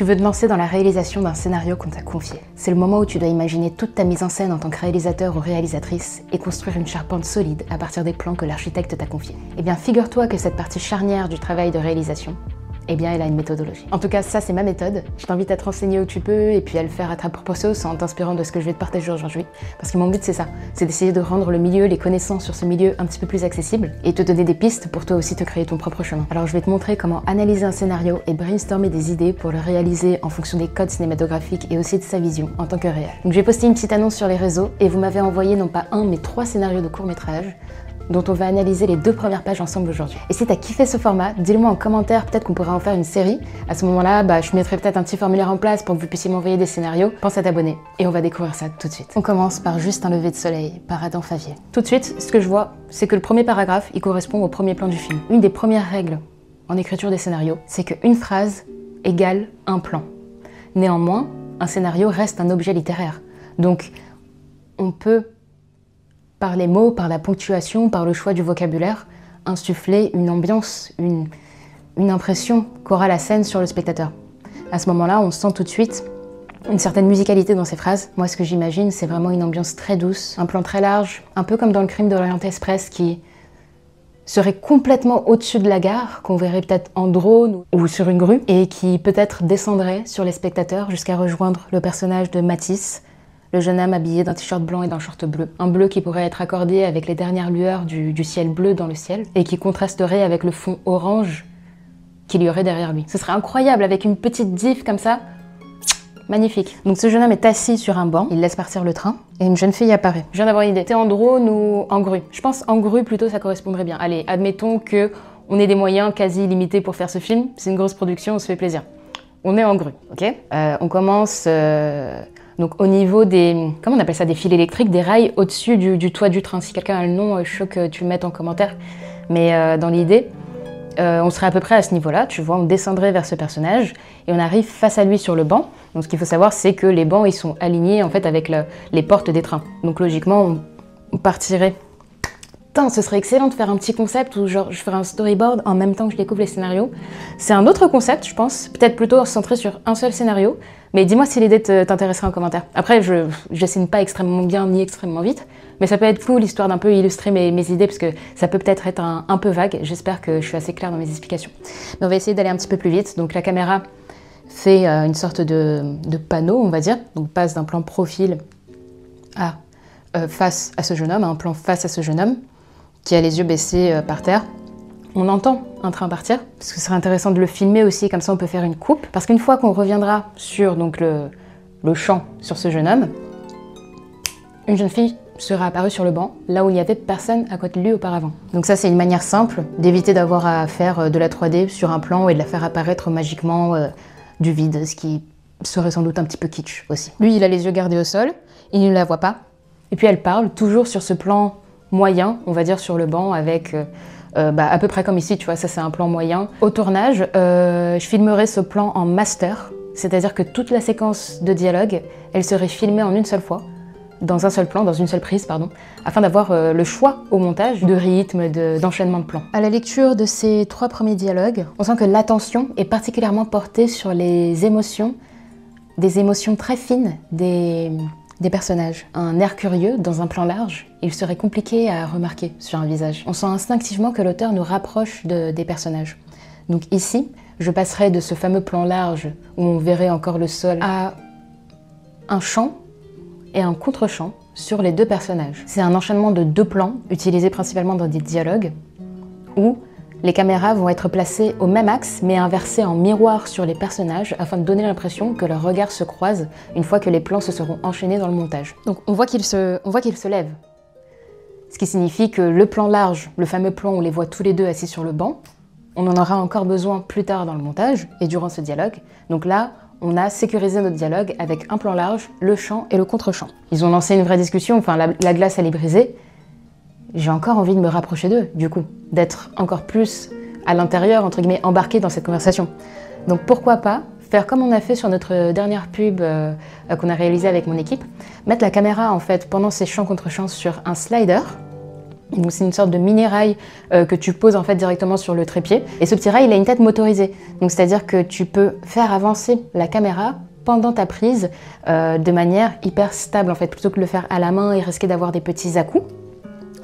Tu veux te lancer dans la réalisation d'un scénario qu'on t'a confié. C'est le moment où tu dois imaginer toute ta mise en scène en tant que réalisateur ou réalisatrice et construire une charpente solide à partir des plans que l'architecte t'a confiés. Eh bien, figure-toi que cette partie charnière du travail de réalisation, eh bien, elle a une méthodologie. En tout cas, ça, c'est ma méthode. Je t'invite à te renseigner où tu peux et puis à le faire à ta propre sauce en t'inspirant de ce que je vais te partager aujourd'hui. Parce que mon but, c'est ça. C'est d'essayer de rendre le milieu, les connaissances sur ce milieu un petit peu plus accessibles et te donner des pistes pour toi aussi te créer ton propre chemin. Alors, je vais te montrer comment analyser un scénario et brainstormer des idées pour le réaliser en fonction des codes cinématographiques et aussi de sa vision en tant que réel. Donc, j'ai posté une petite annonce sur les réseaux et vous m'avez envoyé non pas un, mais 3 scénarios de court-métrage dont on va analyser les 2 premières pages ensemble aujourd'hui. Et si t'as kiffé ce format, dis-le-moi en commentaire, peut-être qu'on pourrait en faire une série. À ce moment-là, je mettrai peut-être un petit formulaire en place pour que vous puissiez m'envoyer des scénarios. Pense à t'abonner et on va découvrir ça tout de suite. On commence par Juste un lever de soleil, par Adam Favier. Tout de suite, ce que je vois, c'est que le premier paragraphe, il correspond au premier plan du film. Une des premières règles en écriture des scénarios, c'est qu'une phrase égale un plan. Néanmoins, un scénario reste un objet littéraire. Donc, on peut par les mots, par la ponctuation, par le choix du vocabulaire, insuffler une ambiance, une impression qu'aura la scène sur le spectateur. À ce moment-là, on sent tout de suite une certaine musicalité dans ces phrases. Moi, ce que j'imagine, c'est vraiment une ambiance très douce, un plan très large, un peu comme dans Le Crime d'Orient Express, qui serait complètement au-dessus de la gare, qu'on verrait peut-être en drone ou sur une grue, et qui peut-être descendrait sur les spectateurs jusqu'à rejoindre le personnage de Matisse, le jeune homme habillé d'un t-shirt blanc et d'un short bleu. Un bleu qui pourrait être accordé avec les dernières lueurs du ciel bleu dans le ciel et qui contrasterait avec le fond orange qu'il y aurait derrière lui. Ce serait incroyable avec une petite diff comme ça. Magnifique. Donc ce jeune homme est assis sur un banc, il laisse partir le train et une jeune fille apparaît. Je viens d'avoir une idée. T'es en drone ou en grue? Je pense en grue plutôt, ça correspondrait bien. Allez, admettons que on ait des moyens quasi illimités pour faire ce film. C'est une grosse production, on se fait plaisir. On est en grue, ok? On commence... Donc au niveau des, comment on appelle ça, des fils électriques, des rails au-dessus du toit du train. Si quelqu'un a le nom, je suis chaud que tu le mettes en commentaire. Mais dans l'idée, on serait à peu près à ce niveau-là, tu vois, on descendrait vers ce personnage et on arrive face à lui sur le banc. Donc ce qu'il faut savoir, c'est que les bancs, ils sont alignés en fait avec les portes des trains. Donc logiquement, on partirait... Putain, ce serait excellent de faire un petit concept où genre je ferais un storyboard en même temps que je découvre les scénarios. C'est un autre concept, je pense, peut-être plutôt centré sur un seul scénario. Mais dis-moi si l'idée t'intéresserait en commentaire. Après, je dessine pas extrêmement bien ni extrêmement vite, mais ça peut être cool, histoire d'un peu illustrer mes idées, parce que ça peut peut-être être un peu vague. J'espère que je suis assez claire dans mes explications. Mais on va essayer d'aller un petit peu plus vite. Donc la caméra fait une sorte de panneau, on va dire. Donc passe d'un plan profil à face à ce jeune homme, à un plan face à ce jeune homme, qui a les yeux baissés par terre. On entend un train partir, parce que ce serait intéressant de le filmer aussi, comme ça on peut faire une coupe. Parce qu'une fois qu'on reviendra sur donc, le champ sur ce jeune homme, une jeune fille sera apparue sur le banc, là où il n'y avait personne à côté de lui auparavant. Donc ça c'est une manière simple d'éviter d'avoir à faire de la 3D sur un plan et de la faire apparaître magiquement du vide, ce qui serait sans doute un petit peu kitsch aussi. Lui il a les yeux gardés au sol, il ne la voit pas, et puis elle parle toujours sur ce plan moyen, on va dire sur le banc, avec à peu près comme ici, tu vois, ça c'est un plan moyen. Au tournage, je filmerai ce plan en master, c'est-à-dire que toute la séquence de dialogue, elle serait filmée en une seule fois, dans un seul plan, dans une seule prise, pardon, afin d'avoir le choix au montage de rythme, d'enchaînement de plans. À la lecture de ces 3 premiers dialogues, on sent que l'attention est particulièrement portée sur les émotions, des émotions très fines des personnages. Un air curieux dans un plan large, il serait compliqué à remarquer sur un visage. On sent instinctivement que l'auteur nous rapproche des personnages. Donc ici, je passerai de ce fameux plan large où on verrait encore le sol à un champ et un contre-champ sur les 2 personnages. C'est un enchaînement de 2 plans utilisés principalement dans des dialogues où les caméras vont être placées au même axe, mais inversées en miroir sur les personnages, afin de donner l'impression que leurs regards se croisent une fois que les plans se seront enchaînés dans le montage. Donc on voit qu'ils se lèvent. Ce qui signifie que le plan large, le fameux plan où on les voit tous les 2 assis sur le banc, on en aura encore besoin plus tard dans le montage et durant ce dialogue. Donc là, on a sécurisé notre dialogue avec un plan large, le champ et le contre-champ. Ils ont lancé une vraie discussion, enfin la glace elle est brisée. J'ai encore envie de me rapprocher d'eux, du coup, d'être encore plus à l'intérieur, entre guillemets, embarqué dans cette conversation. Donc pourquoi pas faire comme on a fait sur notre dernière pub qu'on a réalisée avec mon équipe, mettre la caméra en fait pendant ces champs contre champs sur un slider, Donc c'est une sorte de mini rail que tu poses en fait directement sur le trépied. Et ce petit rail, il a une tête motorisée. Donc c'est-à-dire que tu peux faire avancer la caméra pendant ta prise de manière hyper stable en fait, plutôt que de le faire à la main et risquer d'avoir des petits à-coups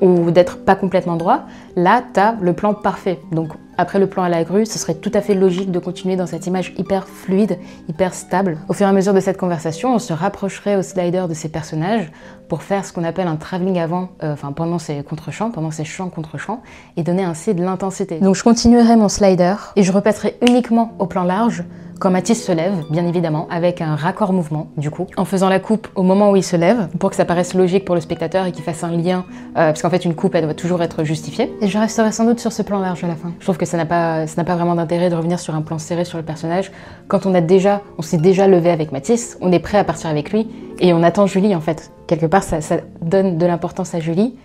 ou d'être pas complètement droit. Là, tu as le plan parfait. Donc après le plan à la grue, ce serait tout à fait logique de continuer dans cette image hyper fluide, hyper stable. Au fur et à mesure de cette conversation, on se rapprocherait au slider de ces personnages pour faire ce qu'on appelle un travelling avant, pendant ces contre-champs, pendant ces champs contre champs, et donner ainsi de l'intensité. Donc je continuerai mon slider et je repasserai uniquement au plan large quand Mathis se lève, bien évidemment, avec un raccord mouvement, du coup, en faisant la coupe au moment où il se lève, pour que ça paraisse logique pour le spectateur et qu'il fasse un lien, parce qu'en fait, une coupe, elle doit toujours être justifiée. Et je resterai sans doute sur ce plan large à la fin. Je trouve que ça n'a pas vraiment d'intérêt de revenir sur un plan serré sur le personnage, quand on s'est déjà levé avec Mathis, on est prêt à partir avec lui, et on attend Julie, en fait. Quelque part, ça donne de l'importance à Julie,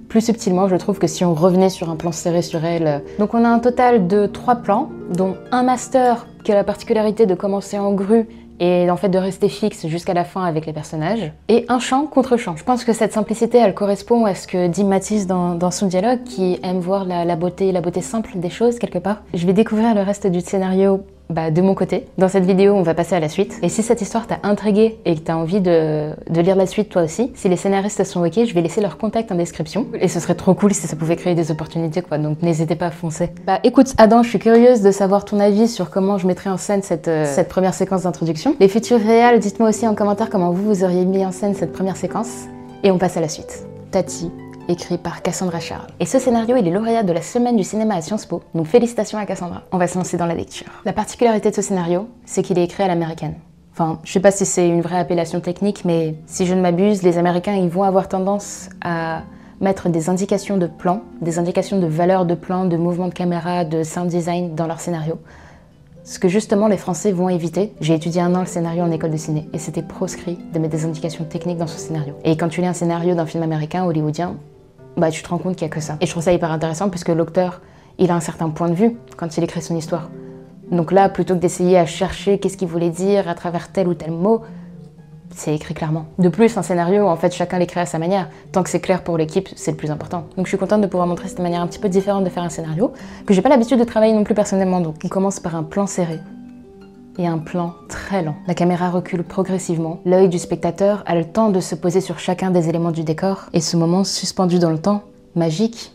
plus subtilement, je trouve, que si on revenait sur un plan serré sur elle. Donc on a un total de 3 plans, dont un master qui a la particularité de commencer en grue et en fait de rester fixe jusqu'à la fin avec les personnages, et un champ contre champ. Je pense que cette simplicité, elle correspond à ce que dit Mathis dans son dialogue, qui aime voir la beauté simple des choses, quelque part. Je vais découvrir le reste du scénario de mon côté. Dans cette vidéo, on va passer à la suite. Et si cette histoire t'a intrigué et que t'as envie de lire la suite toi aussi, si les scénaristes sont ok, je vais laisser leur contact en description. Et ce serait trop cool si ça pouvait créer des opportunités, quoi. Donc n'hésitez pas à foncer. Écoute, Adam, je suis curieuse de savoir ton avis sur comment je mettrai en scène cette première séquence d'introduction. Les futurs réals, dites-moi aussi en commentaire comment vous auriez mis en scène cette première séquence. Et on passe à la suite. Tati, écrit par Cassandra Charles. Et ce scénario, il est lauréat de la semaine du cinéma à Sciences Po, donc félicitations à Cassandra. On va se lancer dans la lecture. La particularité de ce scénario, c'est qu'il est écrit à l'américaine. Enfin, je sais pas si c'est une vraie appellation technique, mais si je ne m'abuse, les Américains, ils vont avoir tendance à mettre des indications de plan, des indications de valeur de plan, de mouvement de caméra, de sound design dans leur scénario. Ce que justement les Français vont éviter. J'ai étudié 1 an le scénario en école de ciné, et c'était proscrit de mettre des indications techniques dans ce scénario. Et quand tu lis un scénario d'un film américain, hollywoodien, tu te rends compte qu'il n'y a que ça. Et je trouve ça hyper intéressant puisque l'auteur, il a un certain point de vue quand il écrit son histoire. Donc là, plutôt que d'essayer à chercher qu'est-ce qu'il voulait dire à travers tel ou tel mot, c'est écrit clairement. De plus, un scénario, en fait, chacun l'écrit à sa manière. Tant que c'est clair pour l'équipe, c'est le plus important. Donc je suis contente de pouvoir montrer cette manière un petit peu différente de faire un scénario, que j'ai pas l'habitude de travailler non plus personnellement. Donc on commence par un plan serré et un plan très lent. La caméra recule progressivement. L'œil du spectateur a le temps de se poser sur chacun des éléments du décor. Et ce moment suspendu dans le temps, magique,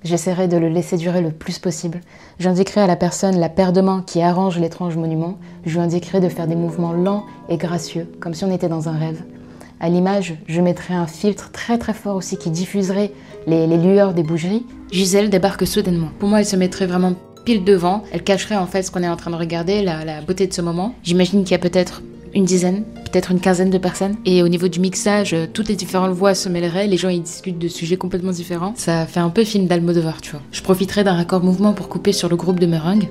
j'essaierai de le laisser durer le plus possible. J'indiquerai à la personne la paire de mains qui arrange l'étrange monument. Je lui indiquerai de faire des mouvements lents et gracieux, comme si on était dans un rêve. À l'image, je mettrai un filtre très très fort aussi qui diffuserait les lueurs des bougies. Gisèle débarque soudainement. Pour moi, elle se mettrait vraiment pile devant, elle cacherait en fait ce qu'on est en train de regarder, la beauté de ce moment. J'imagine qu'il y a peut-être une dizaine, peut-être une quinzaine de personnes. Et au niveau du mixage, toutes les différentes voix se mêleraient, les gens ils discutent de sujets complètement différents. Ça fait un peu film d'Almodovar, tu vois. Je profiterai d'un raccord mouvement pour couper sur le groupe de meringues.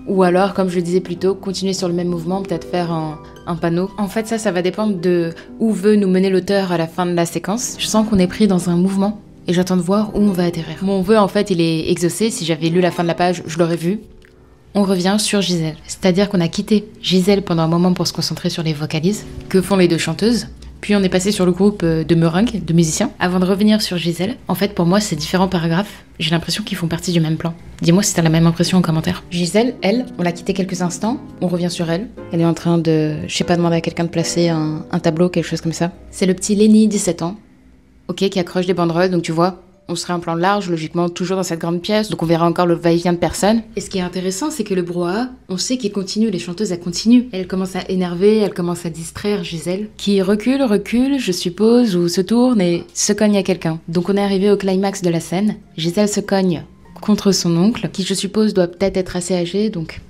Ou alors, comme je le disais plus tôt, continuer sur le même mouvement, peut-être faire un panneau. En fait, ça va dépendre de où veut nous mener l'auteur à la fin de la séquence. Je sens qu'on est pris dans un mouvement. Et j'attends de voir où on va atterrir. Mon vœu, en fait, il est exaucé. Si j'avais lu la fin de la page, je l'aurais vu. On revient sur Gisèle. C'est-à-dire qu'on a quitté Gisèle pendant un moment pour se concentrer sur les vocalises. Que font les deux chanteuses ? Puis on est passé sur le groupe de meringues, de musiciens. Avant de revenir sur Gisèle, en fait, pour moi, ces différents paragraphes, j'ai l'impression qu'ils font partie du même plan. Dis-moi si t'as la même impression en commentaire. Gisèle, elle, on l'a quittée quelques instants. On revient sur elle. Elle est en train de, demander à quelqu'un de placer un tableau, quelque chose comme ça. C'est le petit Lenny, 17 ans. Ok, qui accroche des banderoles, donc tu vois, on serait en plan large, logiquement, toujours dans cette grande pièce, donc on verra encore le va-et-vient de personne. Et ce qui est intéressant, c'est que le brouhaha, on sait qu'il continue, les chanteuses, elles continuent. Elle commence à énerver, elle commence à distraire Gisèle, qui recule, je suppose, ou se tourne et se cogne à quelqu'un. Donc on est arrivé au climax de la scène. Gisèle se cogne contre son oncle, qui je suppose doit peut-être être assez âgé, donc...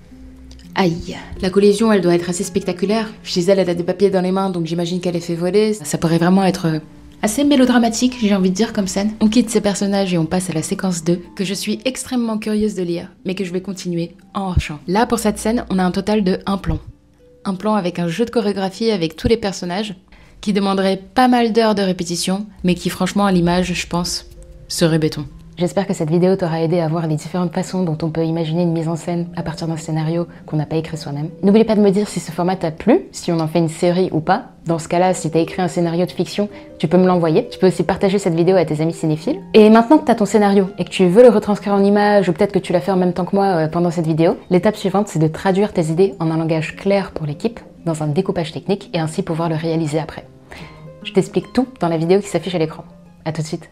Aïe. La collision, elle doit être assez spectaculaire. Gisèle, elle a des papiers dans les mains, donc j'imagine qu'elle est fait voler. Ça pourrait vraiment être... assez mélodramatique, j'ai envie de dire, comme scène. On quitte ces personnages et on passe à la séquence 2, que je suis extrêmement curieuse de lire, mais que je vais continuer en hors-champ. Là, pour cette scène, on a un total de 1 plan. Un plan avec un jeu de chorégraphie avec tous les personnages, qui demanderait pas mal d'heures de répétition, mais qui franchement, à l'image, je pense, serait béton. J'espère que cette vidéo t'aura aidé à voir les différentes façons dont on peut imaginer une mise en scène à partir d'un scénario qu'on n'a pas écrit soi-même. N'oublie pas de me dire si ce format t'a plu, si on en fait une série ou pas. Dans ce cas-là, si t'as écrit un scénario de fiction, tu peux me l'envoyer. Tu peux aussi partager cette vidéo à tes amis cinéphiles. Et maintenant que t'as ton scénario et que tu veux le retranscrire en images, ou peut-être que tu l'as fait en même temps que moi pendant cette vidéo, l'étape suivante, c'est de traduire tes idées en un langage clair pour l'équipe, dans un découpage technique, et ainsi pouvoir le réaliser après. Je t'explique tout dans la vidéo qui s'affiche à l'écran. À tout de suite.